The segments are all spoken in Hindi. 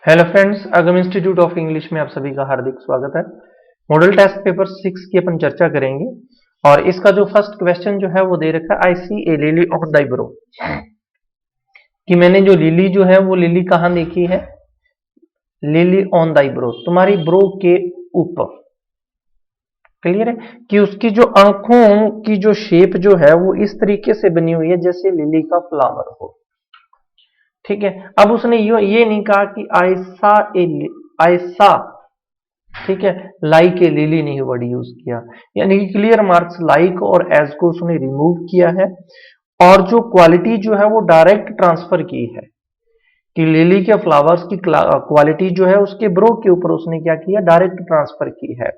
Hello friends, Agam institute of English में आप सभी का हार्दिक स्वागत है। मॉडल टेस्ट पेपर 6 की अपन चर्चा करेंगे और इसका जो फर्स्ट क्वेश्चन जो है वो दे रखा है, आई सी ए लिली ऑन द ब्रो, कि मैंने जो लिली जो है वो लिली कहाँ देखी है, लिली ऑन द ब्रो, तुम्हारी ब्रो के ऊपर। क्लियर है कि उसकी जो आंखों की जो शेप जो है वो इस तरीके से बनी हुई है जैसे लिली का फ्लावर हो। ठीक है, अब उसने ये नहीं कहा कि ऐसा, ठीक है, लाइक ए लिली नहीं वर्ड यूज किया, यानी कि क्लियर मार्क्स लाइक और एज को उसने रिमूव किया है और जो क्वालिटी जो है वो डायरेक्ट ट्रांसफर की है कि लिली के फ्लावर्स की क्वालिटी जो है उसके ब्रो के ऊपर उसने क्या किया, डायरेक्ट ट्रांसफर की है।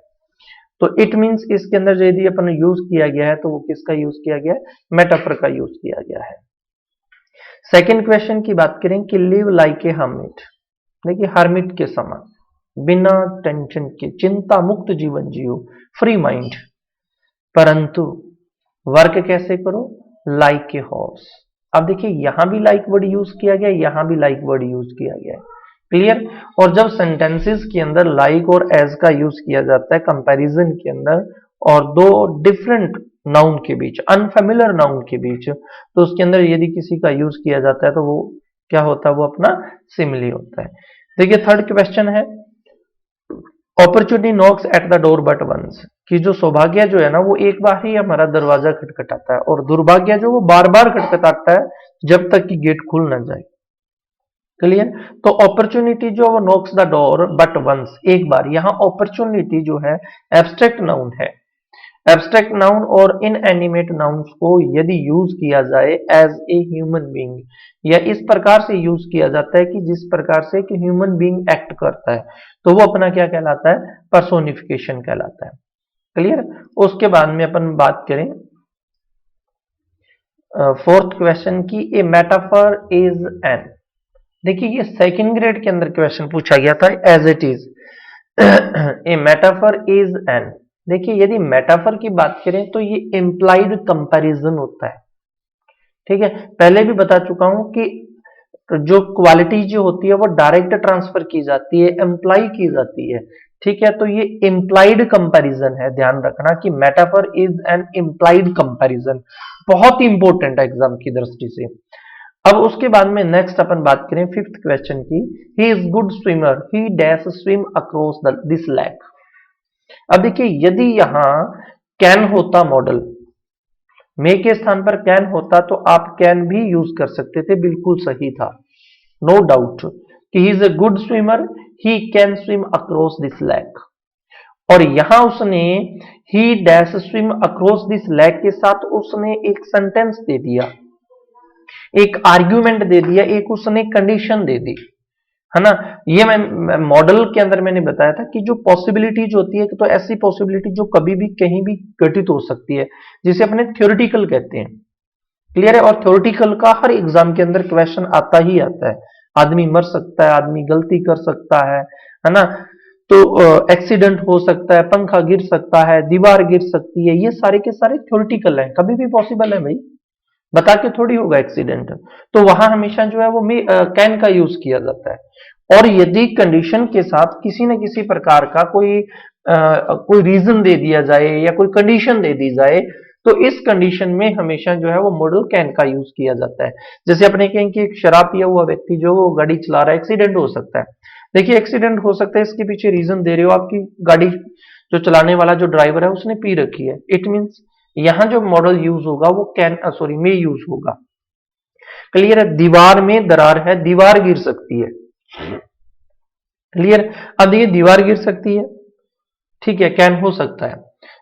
तो इट मींस इसके अंदर यदि अपन यूज किया गया है तो वो किसका यूज किया गया है, मेटाफर का यूज किया गया है। सेकेंड क्वेश्चन की बात करें कि लिव लाइक ए हर्मिट, देखिए हर्मिट के समान बिना टेंशन के चिंता मुक्त जीवन जियो, फ्री माइंड, परंतु वर्क कैसे करो, लाइक ए हॉर्स। अब देखिए यहां भी लाइक वर्ड यूज किया गया, यहां भी लाइक वर्ड यूज किया गया है। क्लियर। और जब सेंटेंसेस के अंदर लाइक और एज का यूज किया जाता है कंपैरिजन के अंदर और दो डिफरेंट नाउन के बीच, अनफेमिलियर नाउन के बीच, तो उसके अंदर यदि किसी का यूज किया जाता है तो वो क्या होता है, वो अपना सिमिली होता है। देखिए थर्ड क्वेश्चन है, opportunity knocks at the door but once, कि जो सौभाग्य जो है ना वो एक बार ही हमारा दरवाजा खटखटाता है और दुर्भाग्य जो वो बार बार खटखटाता है जब तक कि गेट खुल ना जाए। क्लियर। तो अपॉर्चुनिटी जो वो knocks the door but once, एक बार, यहाँ अपॉर्चुनिटी जो है एब्स्ट्रैक्ट नाउन है। एब्स्ट्रैक्ट नाउन और इनएनिमेट नाउन्स को यदि यूज किया जाए एज ए ह्यूमन बीइंग, या इस प्रकार से यूज किया जाता है कि जिस प्रकार से कि ह्यूमन बीइंग एक्ट करता है, तो वो अपना क्या कहलाता है, पर्सोनिफिकेशन कहलाता है। क्लियर। उसके बाद में अपन बात करें फोर्थ क्वेश्चन की, ए मेटाफर इज एन, देखिए ये सेकंड ग्रेड के अंदर क्वेश्चन पूछा गया था, as it is a metaphor is an. देखिए यदि मेटाफर की बात करें तो ये इंप्लाइड कंपैरिजन होता है। ठीक है, पहले भी बता चुका हूं कि जो क्वालिटी जो होती है वो डायरेक्ट ट्रांसफर की जाती है, एम्प्लाई की जाती है। ठीक है, तो ये इंप्लाइड कंपैरिजन है, ध्यान रखना कि metaphor is N implied comparison, बहुत ही इंपॉर्टेंट है एग्जाम की दृष्टि से। अब उसके बाद में नेक्स्ट अपन बात करें फिफ्थ क्वेश्चन की, he is good swimmer, he dash swim across this lake. अब देखिए यदि यहां कैन होता मॉडल, मे के स्थान पर कैन होता तो आप कैन भी यूज कर सकते थे, बिल्कुल सही था, नो डाउट कि he is a good swimmer, he can swim across this lake. और यहां उसने ही dash swim across this lake के साथ उसने एक सेंटेंस दे दिया, एक आर्ग्यूमेंट दे दिया, एक उसने कंडीशन दे दी, है ना। ये मैं मॉडल के अंदर मैंने बताया था कि जो पॉसिबिलिटीज होती है, तो ऐसी पॉसिबिलिटी जो कभी भी कहीं भी घटित हो सकती है, जिसे अपने थ्योरेटिकल कहते हैं। क्लियर है। और थ्योरेटिकल का हर एग्जाम के अंदर क्वेश्चन आता ही आता है, आदमी मर सकता है, आदमी गलती कर सकता है ना। तो एक्सीडेंट हो सकता है, पंखा गिर सकता है, दीवार गिर सकती है, ये सारे के सारे थ्योरेटिकल है, कभी भी पॉसिबल है भाई, बता के थोड़ी होगा एक्सीडेंट। तो वहां हमेशा जो है वो कैन का यूज किया जाता है। और यदि कंडीशन के साथ किसी न किसी प्रकार का कोई रीजन दे दिया जाए या कोई कंडीशन दे दी जाए, तो इस कंडीशन में हमेशा जो है वो मॉडल कैन का यूज किया जाता है। जैसे अपने कहें कि एक शराब पिया हुआ व्यक्ति जो गाड़ी चला रहा है, एक्सीडेंट हो सकता है। देखिए एक्सीडेंट हो सकता है, इसके पीछे रीजन दे रहे हो, आपकी गाड़ी जो चलाने वाला जो ड्राइवर है उसने पी रखी है, इट मीन्स यहां जो मॉडल यूज होगा वो कैन सॉरी में यूज होगा। क्लियर है। दीवार में दरार है, दीवार गिर सकती है। क्लियर। अब ये दीवार गिर सकती है, ठीक है, कैन हो सकता है,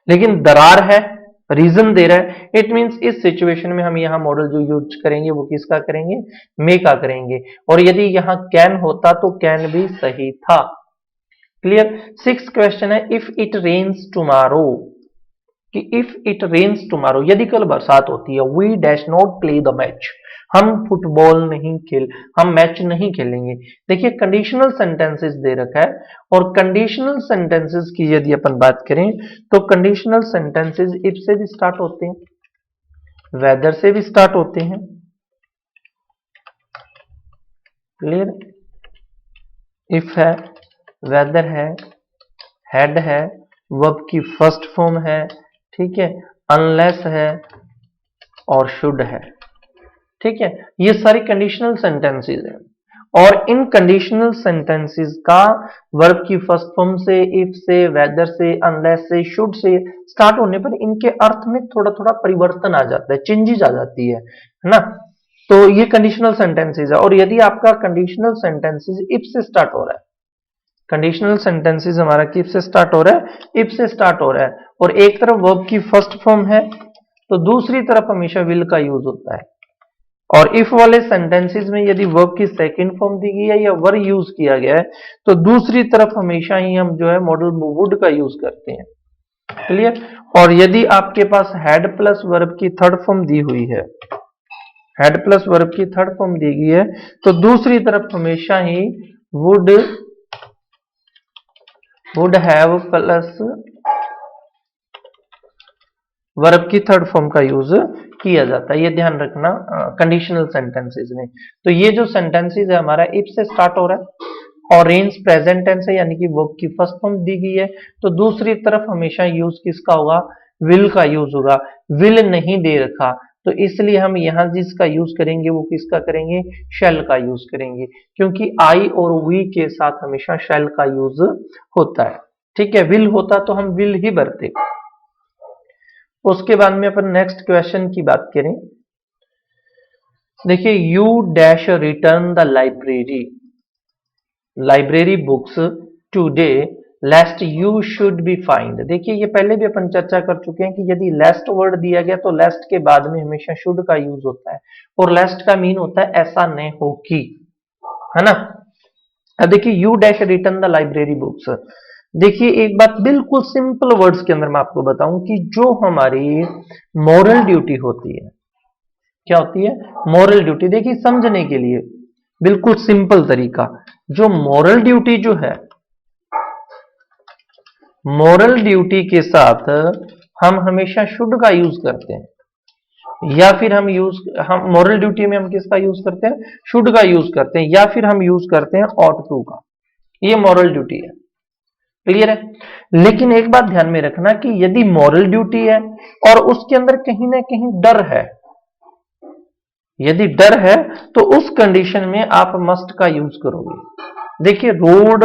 लेकिन दरार है, रीजन दे रहा है, इट मींस इस सिचुएशन में हम यहां मॉडल जो यूज करेंगे वो किसका करेंगे, मे का करेंगे। और यदि यहां कैन होता तो कैन भी सही था। क्लियर। सिक्स क्वेश्चन है, इफ इट रेन्स टुमारो, कि इफ इट रेन्स टुमारो, यदि कल बरसात होती है, we dash not play the match, हम फुटबॉल नहीं खेल, हम मैच नहीं खेलेंगे। देखिए कंडीशनल सेंटेंसेस दे रखा है, और कंडीशनल सेंटेंसेस की यदि अपन बात करें तो कंडीशनल सेंटेंसेस इफ से भी स्टार्ट होते हैं, वेदर से भी स्टार्ट होते हैं। क्लियर। इफ है, वेदर है, हैड है, वर्ब की फर्स्ट फॉर्म है, ठीक है, अनलेस है और शुड है। ठीक है, ये सारी कंडीशनल सेंटेंसेस हैं और इन कंडीशनल सेंटेंसेस का वर्ब की फर्स्ट फॉर्म से, इफ से, वेदर से, अनलेस से, शुड से स्टार्ट होने पर इनके अर्थ में थोड़ा थोड़ा परिवर्तन आ जाता है, चेंजेस आ जाती है ना। तो ये कंडीशनल सेंटेंसेस है और यदि आपका कंडीशनल सेंटेंसेस इफ से स्टार्ट हो रहा है, कंडीशनल सेंटेंसेस हमारा किफ से स्टार्ट हो रहा है, इफ से स्टार्ट हो रहा है और एक तरफ वर्ब की फर्स्ट फॉर्म है तो दूसरी तरफ हमेशा विल का यूज होता है। और इफ वाले सेंटेंसेस में यदि वर्ब की सेकंड फॉर्म दी गई है या वर यूज किया गया है तो दूसरी तरफ हमेशा ही हम जो है मॉडल वुड का यूज करते हैं। क्लियर। और यदि आपके पास हैड प्लस वर्ब की थर्ड फॉर्म दी हुई है, हैड प्लस वर्ब की थर्ड फॉर्म दी गई है तो दूसरी तरफ हमेशा he would have plus verb की थर्ड फॉर्म का यूज किया जाता है, ये ध्यान रखना कंडीशनल सेंटेंसेस में। तो ये जो सेंटेंसेस है हमारा इफ से स्टार्ट हो रहा है और रेंज प्रेजेंट टेंस है यानी कि वर्ब की फर्स्ट फॉर्म दी गई है तो दूसरी तरफ हमेशा यूज किसका होगा, विल का यूज होगा। विल नहीं दे रखा तो इसलिए हम यहां जिसका यूज करेंगे वो किसका करेंगे, शैल का यूज करेंगे, क्योंकि आई और वी के साथ हमेशा शैल का यूज होता है। ठीक है, विल होता तो हम विल ही भरते। उसके बाद में अपन नेक्स्ट क्वेश्चन की बात करें। देखिए, you dash return the library books today lest you should be find. देखिए, ये पहले भी अपन चर्चा कर चुके हैं कि यदि लेस्ट वर्ड दिया गया तो लेस्ट के बाद में हमेशा शुड का यूज होता है और लेस्ट का मीन होता है ऐसा नहीं हो कि, है ना। अब देखिए, you dash return the library books. देखिए, एक बात बिल्कुल सिंपल वर्ड्स के अंदर मैं आपको बताऊं कि जो हमारी मॉरल ड्यूटी होती है, क्या होती है, मॉरल ड्यूटी। देखिए, समझने के लिए बिल्कुल सिंपल तरीका, जो मॉरल ड्यूटी जो है, मॉरल ड्यूटी के साथ हम हमेशा शुड का यूज करते हैं या फिर हम मॉरल ड्यूटी में हम किसका यूज करते हैं, शुड का यूज करते हैं या फिर हम यूज करते हैं ऑट टू का। ये मॉरल ड्यूटी है। क्लियर है। लेकिन एक बात ध्यान में रखना कि यदि मॉरल ड्यूटी है और उसके अंदर कहीं ना कहीं डर है, यदि डर है तो उस कंडीशन में आप मस्ट का यूज करोगे। देखिए, रोड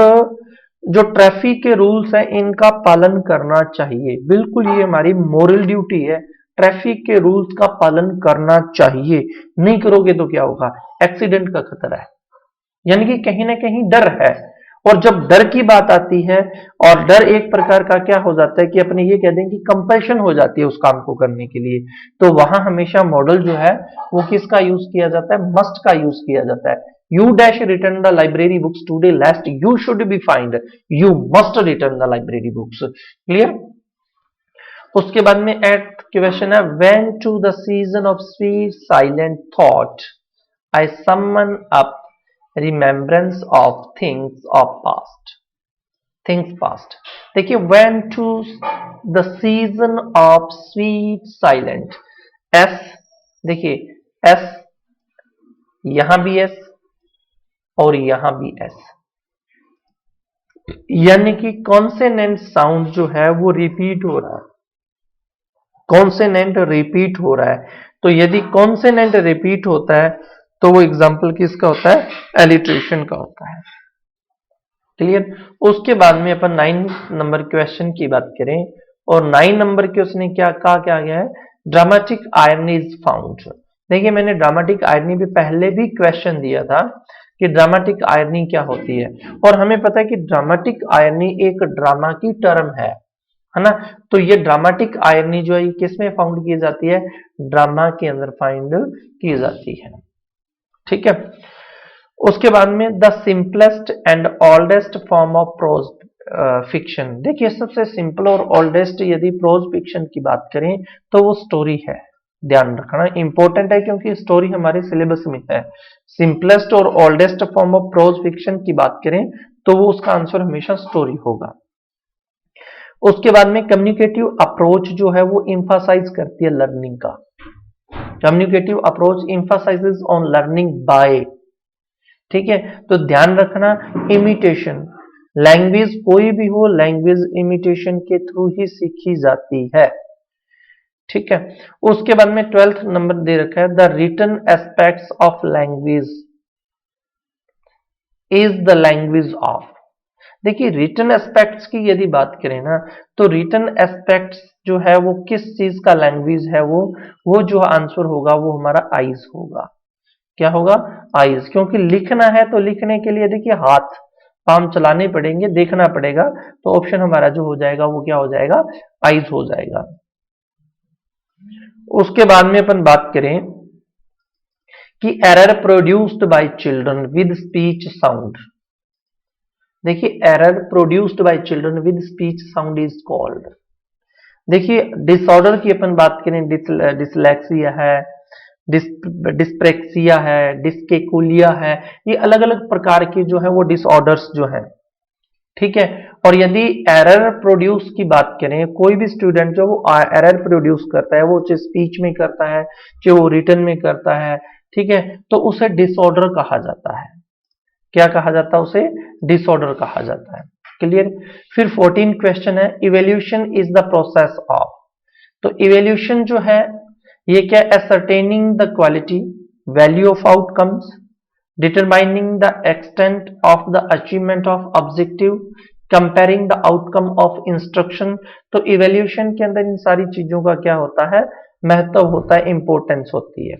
जो ट्रैफिक के रूल्स हैं इनका पालन करना चाहिए, बिल्कुल ये हमारी मॉरल ड्यूटी है। ट्रैफिक के रूल्स का पालन करना चाहिए, नहीं करोगे तो क्या होगा, एक्सीडेंट का खतरा है। यानी कि कहीं ना कहीं डर है और जब डर की बात आती है और डर एक प्रकार का क्या हो जाता है कि अपने ये कह दें कि कंपल्शन हो जाती है उस काम को करने के लिए, तो वहां हमेशा मॉडल जो है वो किसका यूज किया जाता है, मस्ट का यूज किया जाता है। You dash return the library books today lest you should be find, you must return the library books. Clear. उसके बाद में एट क्वेश्चन है, when to the season of sweet silent thought I summon up remembrance of things past। देखिए, when to the season of sweet silent, s, देखिए s, यहां भी s और यहां भी s, यानी कि कॉन्सेनेंट साउंड जो है वो रिपीट हो रहा है, कॉन्सेनेंट रिपीट हो रहा है। तो यदि कॉन्सेनेंट रिपीट होता है तो वो एग्जाम्पल किसका होता है, एलिट्रेशन का होता है। क्लियर। उसके बाद में अपन 9 नंबर क्वेश्चन की बात करें और 9 नंबर के उसने क्या कहा, क्या गया है, ड्रामेटिक आयरनी इज फाउंड। देखिए, मैंने ड्रामेटिक आयरनी भी पहले भी क्वेश्चन दिया था कि ड्रामेटिक आयरनी क्या होती है और हमें पता है कि ड्रामेटिक आयरनी एक ड्रामा की टर्म है ना। तो ये ड्रामेटिक आयरनी जो है किसमें फाउंड की जाती है, ड्रामा के अंदर फाइंड की जाती है। ठीक है। उसके बाद में the simplest and oldest form of pros fiction. देखिए, सबसे सिंपल और ओल्डेस्ट यदि प्रोज फिक्शन की बात करें तो वो स्टोरी है। ध्यान रखना इंपॉर्टेंट है क्योंकि स्टोरी हमारे सिलेबस में है। सिंपलेस्ट और oldest form of pros fiction की बात करें तो वो उसका आंसर हमेशा स्टोरी होगा। उसके बाद में कम्युनिकेटिव अप्रोच जो है वो इंफासाइज करती है लर्निंग का। Communicative approach emphasises on learning by, ठीक है, तो ध्यान रखना इमिटेशन, लैंग्वेज कोई भी हो, लैंग्वेज इमिटेशन के थ्रू ही सीखी जाती है। ठीक है, उसके बाद में 12th नंबर दे रखा है, the written aspects of language is the language of. देखिए रिटन एस्पेक्ट्स की यदि बात करें ना, तो रिटन एस्पेक्ट्स जो है वो किस चीज का लैंग्वेज है, वो जो आंसर होगा वो हमारा आइज होगा। क्या होगा? आइज, क्योंकि लिखना है तो लिखने के लिए देखिए हाथ पाम चलाने पड़ेंगे, देखना पड़ेगा, तो ऑप्शन हमारा जो हो जाएगा वो क्या हो जाएगा? आइज हो जाएगा। उसके बाद में अपन बात करें कि error produced by children with speech sound. देखिए error produced by children with speech sound is called. देखिए डिसऑर्डर की अपन बात करें, डिसलेक्सिया है, डिस्प्रेक्सिया है, डिस्केकुलिया है, ये अलग अलग प्रकार के जो है वो डिसऑर्डर्स जो हैं। ठीक है, और यदि एरर प्रोड्यूस की बात करें, कोई भी स्टूडेंट जो वो एरर प्रोड्यूस करता है, वो चाहे स्पीच में करता है चाहे वो रिटन में करता है, ठीक है, तो उसे डिसऑर्डर कहा जाता है। क्या कहा जाता है? उसे डिसऑर्डर कहा जाता है। क्लियर? फिर 14 क्वेश्चन है, evaluation is the process of. तो इवेल्यूशन जो है ये क्या? Ascertaining the quality, value of outcomes, determining the extent of the achievement of objective, comparing the outcome of instruction. तो इवेल्यूशन के अंदर इन सारी चीजों का क्या होता है? महत्व होता है, इंपॉर्टेंस होती है।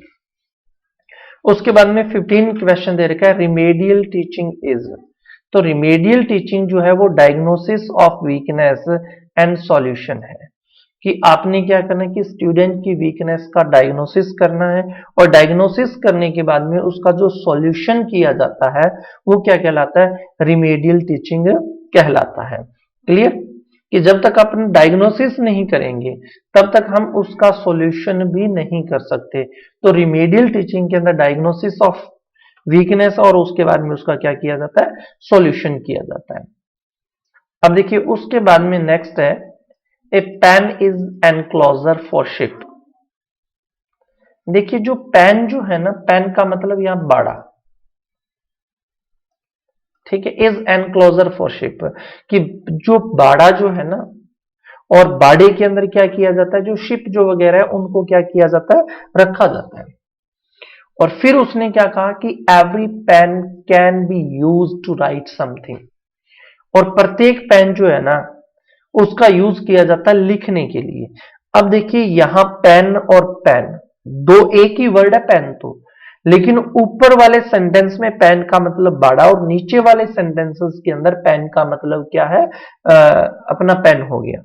उसके बाद में 15 क्वेश्चन दे रखा है, रिमेडियल टीचिंग इज। तो रिमेडियल टीचिंग जो है वो diagnosis of weakness and solution है, कि आपने क्या करना है कि स्टूडेंट की वीकनेस का डायग्नोसिस करना है, और डायग्नोसिस करने के बाद में उसका जो सॉल्यूशन किया जाता है वो क्या कहलाता है? रिमेडियल टीचिंग कहलाता है। क्लियर? कि जब तक अपन डायग्नोसिस नहीं करेंगे तब तक हम उसका सॉल्यूशन भी नहीं कर सकते। तो रिमेडियल टीचिंग के अंदर डायग्नोसिस ऑफ वीकनेस और उसके बाद में उसका क्या किया जाता है? सॉल्यूशन किया जाता है। अब देखिए उसके बाद में नेक्स्ट है, a pen is enclosure for sheep. देखिए जो पेन जो है ना, पेन का मतलब यहां बाड़ा, ठीक है, इज एनक्लोजर फॉर शिप, कि जो बाड़ा जो है ना, और बाड़े के अंदर क्या किया जाता है? जो शिप जो वगैरह है उनको क्या किया जाता है? रखा जाता है। और फिर उसने क्या कहा कि every pen can be use to write something, और प्रत्येक पेन जो है ना उसका यूज किया जाता है लिखने के लिए। अब देखिए यहां पेन और पेन दो एक ही वर्ड है, पेन तो, लेकिन ऊपर वाले सेंटेंस में पेन का मतलब बाड़ा, और नीचे वाले सेंटेंसेस के अंदर पेन का मतलब क्या है? अपना पेन हो गया।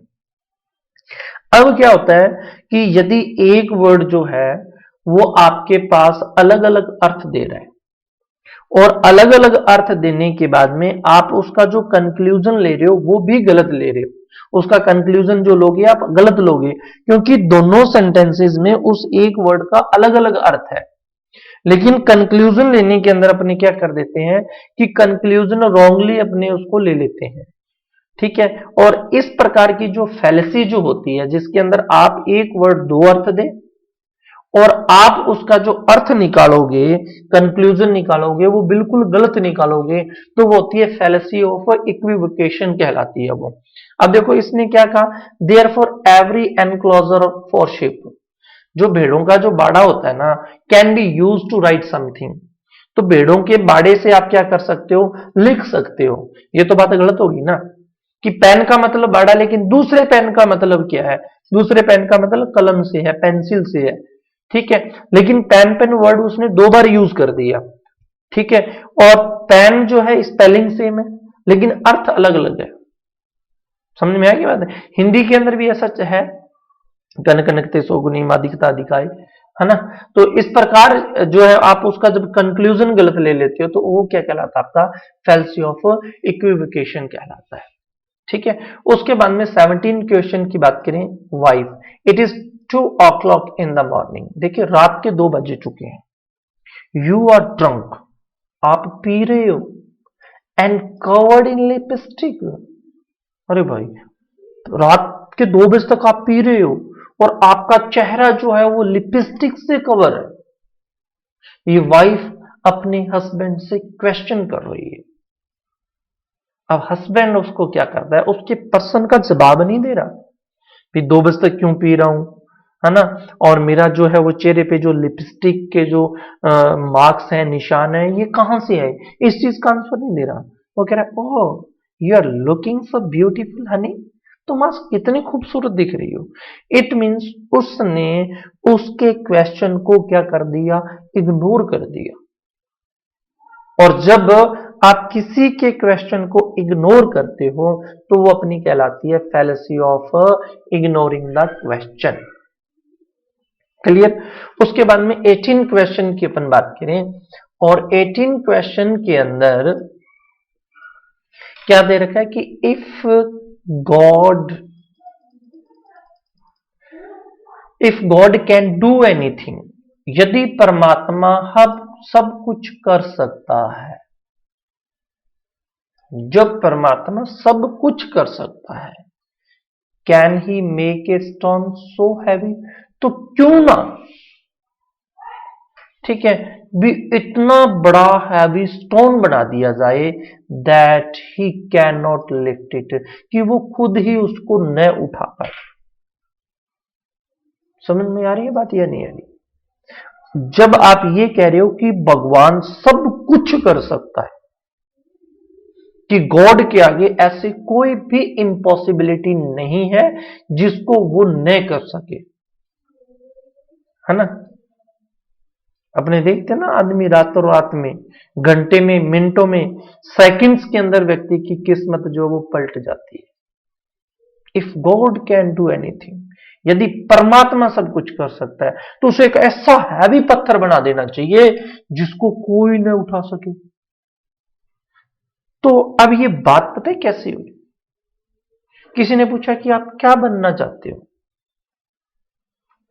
अब क्या होता है कि यदि एक वर्ड जो है वो आपके पास अलग अलग अर्थ दे रहा है, और अलग अलग अर्थ देने के बाद में आप उसका जो कंक्लूजन ले रहे हो वो भी गलत ले रहे हो, उसका कंक्लूजन जो लोगे आप गलत लोगे, क्योंकि दोनों सेंटेंसेस में उस एक वर्ड का अलग अलग अर्थ है। लेकिन कंक्लूजन लेने के अंदर अपने क्या कर देते हैं कि कंक्लूजन रॉन्गली अपने उसको ले लेते हैं। ठीक है, और इस प्रकार की जो फैलेसी जो होती है, जिसके अंदर आप एक वर्ड दो अर्थ दे और आप उसका जो अर्थ निकालोगे, कंक्लूजन निकालोगे, वो बिल्कुल गलत निकालोगे, तो वो होती है फैलेसी ऑफ इक्विवोकेशन कहलाती है वो। अब देखो इसने क्या कहा, therefore every enclosure for sheep, जो भेड़ों का जो बाड़ा होता है ना, can be use to write something. तो भेड़ों के बाड़े से आप क्या कर सकते हो? लिख सकते हो। ये तो बात गलत होगी ना, कि पेन का मतलब बाड़ा, लेकिन दूसरे पेन का मतलब क्या है? दूसरे पेन का मतलब कलम से है, पेंसिल से है। ठीक है, लेकिन पेन पेन वर्ड उसने दो बार यूज कर दिया। ठीक है, और पेन जो है स्पेलिंग सेम है लेकिन अर्थ अलग अलग है। समझ में आ गई बात है? हिंदी के अंदर भी ऐसा है, कन कनकते सोगुनी मादिकता अधिकाय, है ना? तो इस प्रकार जो है आप उसका जब कंक्लूजन गलत ले लेते हो तो वो क्या कहलाता है? आपका फैलेसी ऑफ इक्विवोकेशन कहलाता है। ठीक है, उसके बाद में 17 क्वेश्चन की बात करें, wife, it is 2 o'clock in the morning. देखिए रात के 2 बजे चुके हैं, यू आर ड्रंक, आप पी रहे हो, एंड कवर्ड इन लिपस्टिक। अरे भाई रात के 2 बजे तक आप पी रहे हो और आपका चेहरा जो है वो लिपस्टिक से कवर है। ये वाइफ अपने हस्बैंड से क्वेश्चन कर रही है। अब हस्बैंड उसको क्या करता है, उसके पर्सन का जवाब नहीं दे रहा, भी 2 बजे तक क्यों पी रहा हूं, है ना, और मेरा जो है वो चेहरे पे जो लिपस्टिक के जो मार्क्स हैं, निशान है, ये कहां से आए, इस चीज का आंसर नहीं दे रहा। वो कह रहा है, oh you are looking so beautiful honey, तुम आज कितनी खूबसूरत दिख रही हो। इट मीन्स उसने उसके क्वेश्चन को क्या कर दिया, इग्नोर कर दिया। और जब आप किसी के क्वेश्चन को इग्नोर करते हो तो वो अपनी कहलाती है fallacy of ignoring the question. Clear. उसके बाद में 18 क्वेश्चन की अपन बात करें, और 18 क्वेश्चन के अंदर क्या दे रखा है कि if God can do anything, यदि परमात्मा सब कुछ कर सकता है, जब परमात्मा सब कुछ कर सकता है, can he make a stone so heavy, तो क्यों ना, ठीक है, भी इतना बड़ा हैवी स्टोन बना दिया जाए that he can not lift it, कि वो खुद ही उसको न उठा पाए। समझ में आ रही है बात या नहीं आ रही। जब आप ये कह रहे हो कि भगवान सब कुछ कर सकता है, कि गॉड के आगे ऐसी कोई भी इम्पॉसिबिलिटी नहीं है जिसको वो न कर सके, है ना। अपने देखते ना, आदमी रातों रात में, घंटे में, मिनटों में, सेकंड्स के अंदर व्यक्ति की किस्मत जो वो पलट जाती है। If God can do anything, यदि परमात्मा सब कुछ कर सकता है तो उसे एक ऐसा हैवी पत्थर बना देना चाहिए जिसको कोई न उठा सके। तो अब ये बात पता है कैसी हुई, किसी ने पूछा कि आप क्या बनना चाहते हो,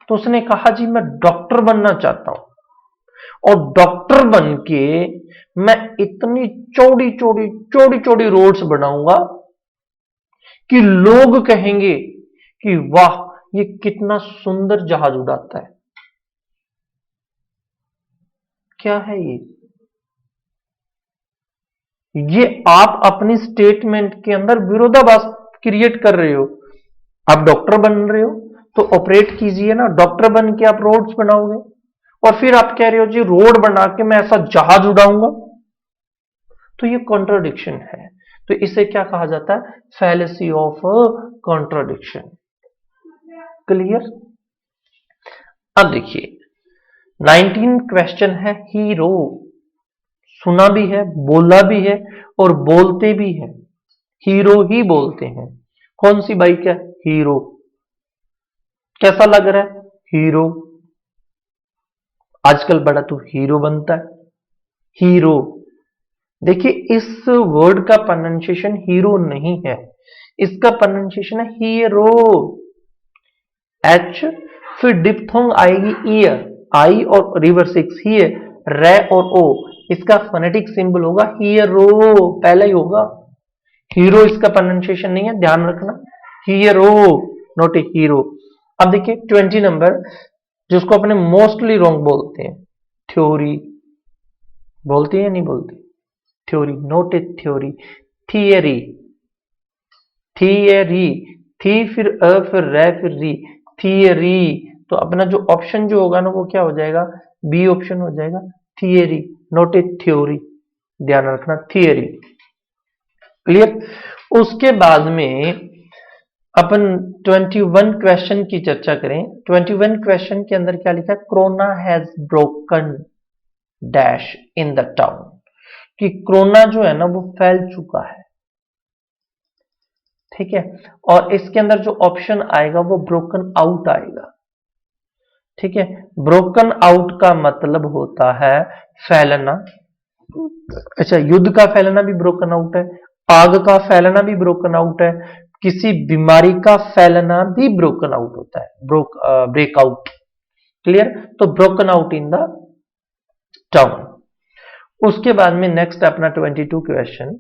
तो उसने कहा जी मैं डॉक्टर बनना चाहता हूं, और डॉक्टर बन के मैं इतनी चौड़ी चौड़ी चौड़ी चौड़ी रोड्स बनाऊंगा कि लोग कहेंगे कि वाह ये कितना सुंदर जहाज उड़ाता है। क्या है ये आप अपनी स्टेटमेंट के अंदर विरोधाभास क्रिएट कर रहे हो। आप डॉक्टर बन रहे हो तो ऑपरेट कीजिए ना, डॉक्टर बन के आप रोड्स बनाओगे, और फिर आप कह रहे हो जी रोड बना के मैं ऐसा जहाज उड़ाऊंगा, तो ये कॉन्ट्राडिक्शन है। तो इसे क्या कहा जाता है, फैलेसी ऑफ कॉन्ट्राडिक्शन। क्लियर। अब देखिए 19 क्वेश्चन है, हीरो सुना भी है, बोला भी है, और बोलते भी है। हीरो ही बोलते हैं। कौन सी बाइक है, हीरो। कैसा लग रहा है, हीरो। आजकल बड़ा तो हीरो बनता है, हीरो। देखिए इस वर्ड का प्रोनाउंसिएशन हीरो नहीं है, इसका प्रोनाउंसिएशन है हीरो। एच, फिर डिप्थोंग आएगी ईयर, आई और रिवर्स सिक्स ही है, रे और ओ, इसका फोनेटिक सिंबल होगा हीरो, पहले ही होगा। हीरो इसका प्रोनाउंसिएशन नहीं है, ध्यान रखना, हीरो नॉट ए हीरो। अब देखिए 20 नंबर, जिसको अपने मोस्टली रॉन्ग बोलते हैं, थ्योरी बोलते हैं नहीं बोलते, theory not a theory, theory, theory, थी फिर अ फिर रे फिर री, थियरी। तो अपना जो ऑप्शन जो होगा ना वो क्या हो जाएगा, बी ऑप्शन हो जाएगा, थियरी नॉट ए थ्योरी, ध्यान रखना, थियरी। क्लियर। उसके बाद में अपन 21 क्वेश्चन की चर्चा करें। 21 क्वेश्चन के अंदर क्या लिखा है, corona has broken dash in the town, कि कोरोना जो है ना वो फैल चुका है, ठीक है, और इसके अंदर जो ऑप्शन आएगा वो ब्रोकन आउट आएगा, ठीक है। ब्रोकन आउट का मतलब होता है फैलना। अच्छा, युद्ध का फैलना भी ब्रोकन आउट है, आग का फैलना भी ब्रोकन आउट है, किसी बीमारी का फैलना भी ब्रोकन आउट होता है, ब्रेकआउट। क्लियर। तो broken out in the town. उसके बाद में नेक्स्ट अपना 22 question,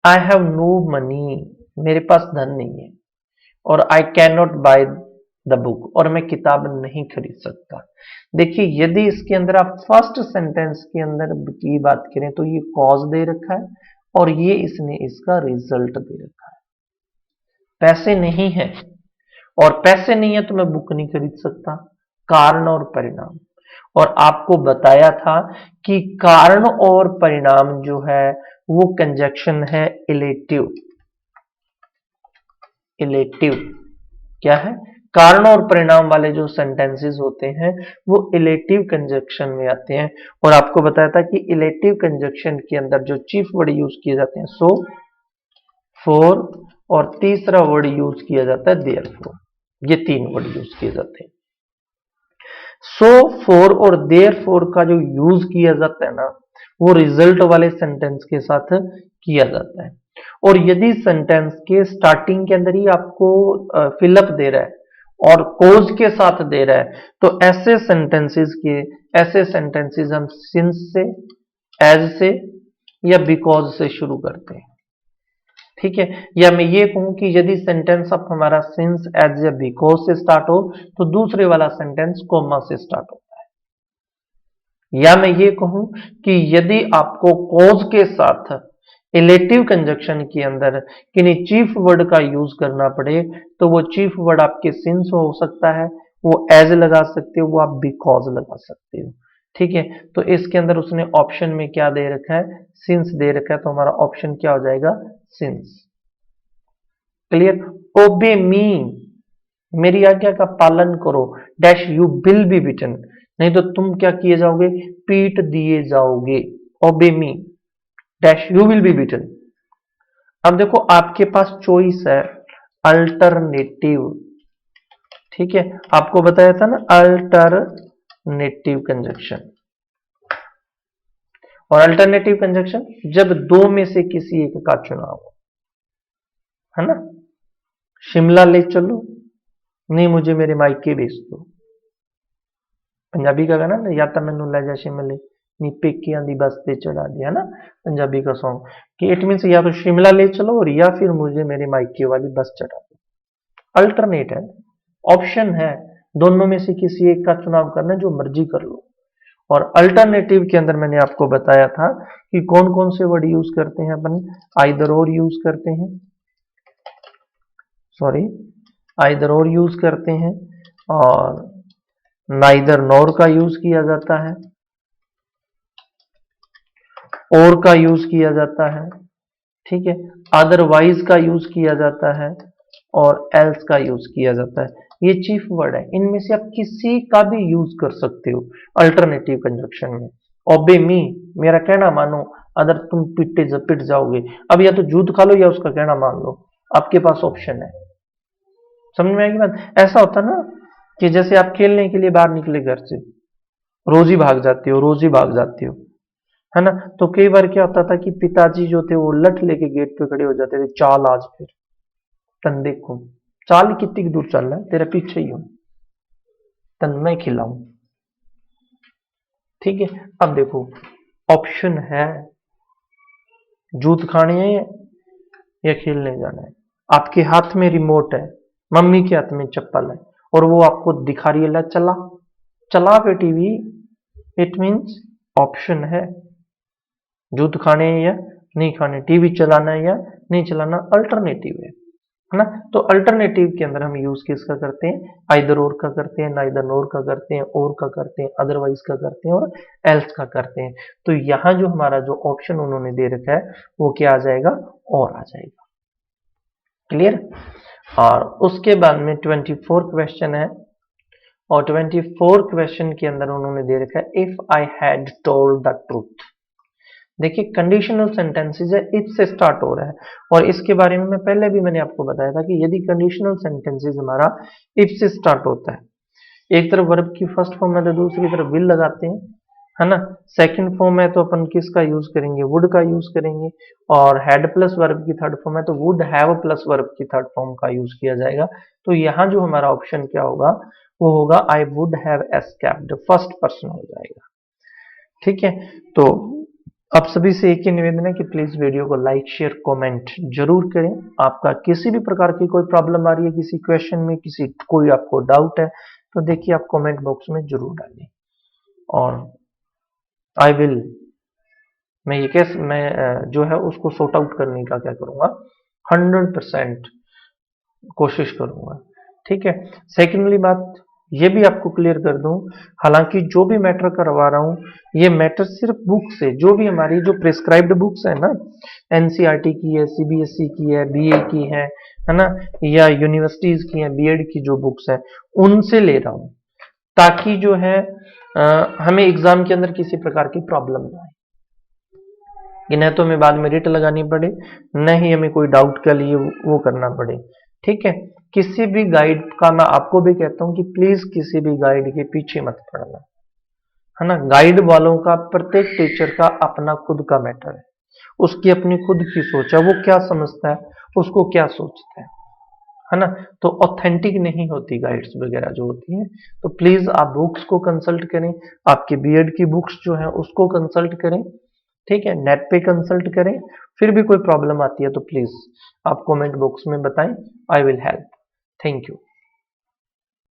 I have no money, मेरे पास धन नहीं है, और I can not buy the book, और मैं किताब नहीं खरीद सकता। देखिए यदि इसके अंदर आप फर्स्ट सेंटेंस के अंदर की बात करें तो ये कॉज दे रखा है और ये इसने इसका रिजल्ट दे रखा है। पैसे नहीं है और पैसे नहीं है तो मैं बुक नहीं खरीद सकता, कारण और परिणाम। और आपको बताया था कि कारण और परिणाम जो है वो कंजक्शन है इलेटिव। इलेटिव क्या है? कारण और परिणाम वाले जो सेंटेंसेस होते हैं वो इलेटिव कंजक्शन में आते हैं। और आपको बताया था कि इलेटिव कंजक्शन के अंदर जो चीफ वर्ड यूज किए जाते हैं सो, फॉर, और तीसरा वर्ड यूज किया जाता है देयरफॉर। ये तीन वर्ड यूज किए जाते हैं। सो, फॉर और देयरफॉर का जो यूज किया जाता है ना वो रिजल्ट वाले सेंटेंस के साथ किया जाता है। और यदि सेंटेंस के स्टार्टिंग के अंदर ही आपको फिलअप दे रहा है और कोज के साथ दे रहा है तो ऐसे सेंटेंसेस हम सिंस से, एज से या बिकॉज से शुरू करते हैं। ठीक है, या मैं ये कहूं कि यदि सेंटेंस अब हमारा सिंस, एज या बिकॉज से स्टार्ट हो तो दूसरे वाला सेंटेंस कोमा से स्टार्ट होता है। या मैं ये कहूं कि यदि आपको कॉज के साथ इलेटिव कंजक्शन के अंदर किन्हीं चीफ वर्ड का यूज करना पड़े तो वो चीफ वर्ड आपके सिंस हो सकता है, वो एज लगा सकते हो, वो आप बिकॉज लगा सकते हो। ठीक है, तो इसके अंदर उसने ऑप्शन में क्या दे रखा है? सिंस दे रखा है, तो हमारा ऑप्शन क्या हो जाएगा? सिंस। क्लियर? ओबे मी, मेरी आज्ञा का पालन करो, डैश यू विल बी बिटन, नहीं तो तुम क्या किए जाओगे? पीट दिए जाओगे। Obey me dash you will be beaten. अब देखो आपके पास चॉइस है अल्टरनेटिव। ठीक है, आपको बताया था ना अल्टरनेटिव कंजक्शन। और अल्टरनेटिव कंजक्शन जब दो में से किसी एक का चुनाव हो, है ना? शिमला ले चलो, नहीं मुझे मेरे मायके भेज दो। पंजाबी का गाना ना, या तो मैनू ले जा शिमले नी पेकियां दी बस ते चढ़ा दिया ना, पंजाबी का सॉन्ग, कि इट मीन्स या तो शिमला ले चलो और या फिर मुझे मेरे मायके वाली बस चढ़ा दो। अल्टरनेट है, ऑप्शन है, दोनों में से किसी एक का चुनाव करना है, जो मर्जी कर लो। और अल्टरनेटिव के अंदर मैंने आपको बताया था कि कौन कौन से वर्ड यूज करते हैं अपन। आइदर और यूज करते हैं, सॉरी, आइदर और यूज करते हैं, और नाइदर नॉर का यूज किया जाता है, और का यूज किया जाता है, ठीक है, अदरवाइज का यूज किया जाता है, और एल्स का यूज किया जाता है। ये चीफ वर्ड है, इनमें से आप किसी का भी यूज कर सकते हो अल्टरनेटिव कंजक्शन में। ओबे मी, मेरा कहना मानो, अगर तुम पिट जाओगे। अब या तो जूत खा लो या उसका कहना मान लो, आपके पास ऑप्शन है। समझ में आएगी बात? ऐसा होता ना कि जैसे आप खेलने के लिए बाहर निकले घर से, रोज ही भाग जाते हो, रोज ही भाग जाते हो, है ना? तो कई बार क्या होता था कि पिताजी जो थे वो लठ लेके गेट पे खड़े हो जाते थे, चाल आज फिर तन देखो, चाल कितनी दूर चल रहा है, तेरे पीछे ही हूं, तन मैं खिलाऊं। ठीक है, अब देखो ऑप्शन है, जूत खाने है या खेलने जाना है। आपके हाथ में रिमोट है, मम्मी के हाथ में चप्पल है, और वो आपको दिखा रही है, चला चला पे टीवी। इट मीन्स ऑप्शन है, जूत खाने है या नहीं खाने, टीवी चलाना है या नहीं चलाना, अल्टरनेटिव है ना? तो अल्टरनेटिव के अंदर हम यूज किसका करते हैं? आइदर और का करते हैं, नाइदर नोर का करते हैं, और का करते हैं, अदरवाइज का करते हैं, और एल्स का करते हैं। तो यहां जो हमारा जो ऑप्शन उन्होंने दे रखा है वो क्या आ जाएगा? और आ जाएगा। क्लियर? और उसके बाद में 24 क्वेश्चन है, और 24 क्वेश्चन के अंदर उन्होंने दे रखा है if I had told the truth. देखिए कंडीशनल सेंटेंसेस है, इफ से स्टार्ट हो रहा है, और इसके बारे में मैं पहले भी मैंने आपको बताया था कि यदि कंडीशनल सेंटेंसेस हमारा इफ से स्टार्ट होता है, एक तरफ वर्ब की फर्स्ट फॉर्म है तो दूसरी तरफ विल लगाते हैं, है ना? सेकंड फॉर्म है तो अपन किसका यूज करेंगे? वुड का यूज करेंगे। और हैड प्लस वर्ब की थर्ड फॉर्म है तो वुड हैव प्लस वर्ब की थर्ड फॉर्म का यूज किया जाएगा। तो यहाँ जो हमारा ऑप्शन क्या होगा? वो होगा I would have escaped, first person हो जाएगा। ठीक है, तो आप सभी से एक ही निवेदन है कि प्लीज वीडियो को लाइक शेयर कमेंट जरूर करें। आपका किसी भी प्रकार की कोई प्रॉब्लम आ रही है किसी क्वेश्चन में, किसी कोई आपको डाउट है, तो देखिए आप कमेंट बॉक्स में जरूर डालिए और आई विल, मैं ये कैसे मैं जो है उसको सॉर्ट आउट करने का क्या करूंगा, 100% कोशिश करूंगा। ठीक है। सेकेंडली बात ये भी आपको क्लियर कर दूं, हालांकि जो भी मैटर करवा रहा हूं ये मैटर सिर्फ बुक से, जो भी हमारी जो प्रिस्क्राइब्ड बुक्स है ना, एनसीईआरटी की है, सीबीएसई की है, बीए की है ना, या यूनिवर्सिटीज की है, बीएड की जो बुक्स है उनसे ले रहा हूं, ताकि जो है हमें एग्जाम के अंदर किसी प्रकार की प्रॉब्लम ना आए, कि न तो हमें बाद में रिट लगानी पड़े, न ही हमें कोई डाउट के लिए वो करना पड़े। ठीक है। किसी भी गाइड का मैं आपको भी कहता हूं कि प्लीज किसी भी गाइड के पीछे मत पड़ना, है ना। गाइड वालों का, प्रत्येक टीचर का अपना खुद का मैटर है, उसकी अपनी खुद की सोच है, वो क्या समझता है, उसको क्या सोचता है ना। तो ऑथेंटिक नहीं होती गाइड्स वगैरह जो होती हैं। तो प्लीज आप बुक्स को कंसल्ट करें, आपके बीएड की बुक्स जो है उसको कंसल्ट करें। ठीक है, नेट पे कंसल्ट करें। फिर भी कोई प्रॉब्लम आती है तो प्लीज आप कमेंट बॉक्स में बताएं, I will help. Thank you.